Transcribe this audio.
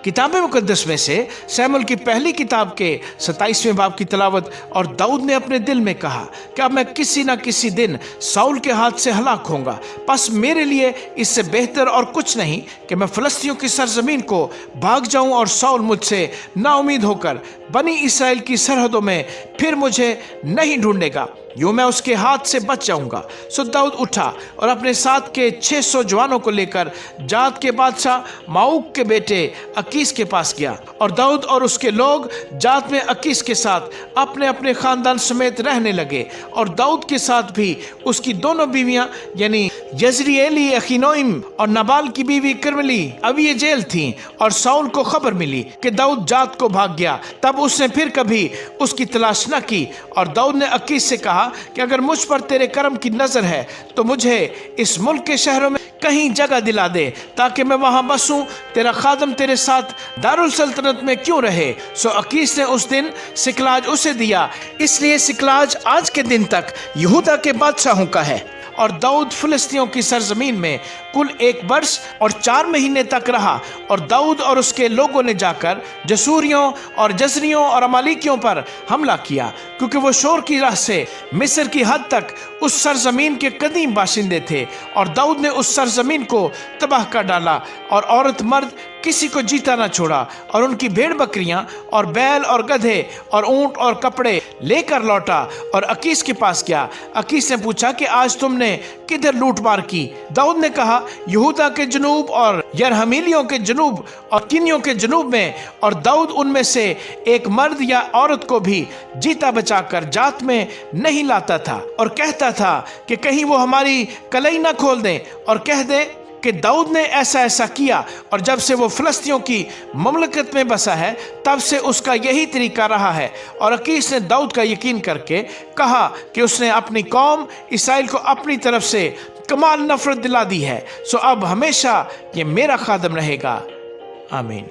किताब मुकद्दस में से शमूएल की पहली किताब के 27वें बाब की तलावत। और दाऊद ने अपने दिल में कहा कि अब मैं किसी न किसी दिन साउल के हाथ से हलाक होऊंगा, बस मेरे लिए इससे बेहतर और कुछ नहीं कि मैं फिलिस्तियों की सरजमीन को भाग जाऊं और साउल मुझसे नाउमीद होकर बनी इसराइल की सरहदों में फिर मुझे नहीं ढूंढेगा, यूं मैं उसके हाथ से बच जाऊंगा। सो दाऊद उठा और अपने साथ के 600 जवानों को लेकर जात के बादशाह माऊक के बेटे अकीस के पास गया। और दाऊद और उसके लोग जात में अकीस के साथ अपने अपने खानदान समेत रहने लगे। और दाऊद के साथ भी उसकी दोनों बीवियां यानी यजरीएली अखीनोइम और नबाल की बीवी कर्मली अभी ये जेल थीं। और साउल को खबर मिली कि दाऊद जात को भाग गया, तब उसने फिर कभी उसकी तलाश न की। और दाऊद ने अकीस से कहा कि अगर मुझ पर तेरे करम की नजर है तो मुझे इस मुल्क के शहरों में कहीं जगह दिला दे ताकि मैं वहां बसूं, तेरा खादम तेरे साथ दारुल सल्तनत में क्यों रहे। सो अकीस ने उस दिन सिकलाज उसे दिया, इसलिए सिकलाज आज के दिन तक यहूदा के बादशाहों का है। और दाऊद फिलिस्तियों की सरजमीन में कुल 1 वर्ष और 4 महीने तक रहा। और दाऊद और उसके लोगों ने जाकर जसूरियों और जजरियों और अमालिकियों पर हमला किया, क्योंकि वो शोर की राह से मिस्र की हद तक उस सरजमीन के कदीम बाशिंदे थे। और दाऊद ने उस सरजमीन को तबाह कर डाला और औरत मर्द किसी को जीता न छोड़ा। और उनकी भेड़ बकरियां और बैल और गधे और ऊंट और कपड़े लेकर लौटा और अकीस के पास गया। अकीस ने पूछा कि आज तुमने किधर लूट मार की। दाऊद ने कहा, यहूदा के जनूब और यरहमीलियों के जनूब और किनियों के जनूब में। और दाऊद उनमें से एक मर्द या औरत को भी जीता बचाकर जात में नहीं लाता था और कहता था कि कहीं वो हमारी कलाई न खोल दें और कह दें कि दाऊद ने ऐसा ऐसा किया। और जब से वो फिलिस्तियों की ममलकत में बसा है तब से उसका यही तरीका रहा है। और अकीस ने दाऊद का यकीन करके कहा कि उसने अपनी कौम इसराइल को अपनी तरफ से कमाल नफरत दिला दी है, सो अब हमेशा ये मेरा खादम रहेगा। आमीन।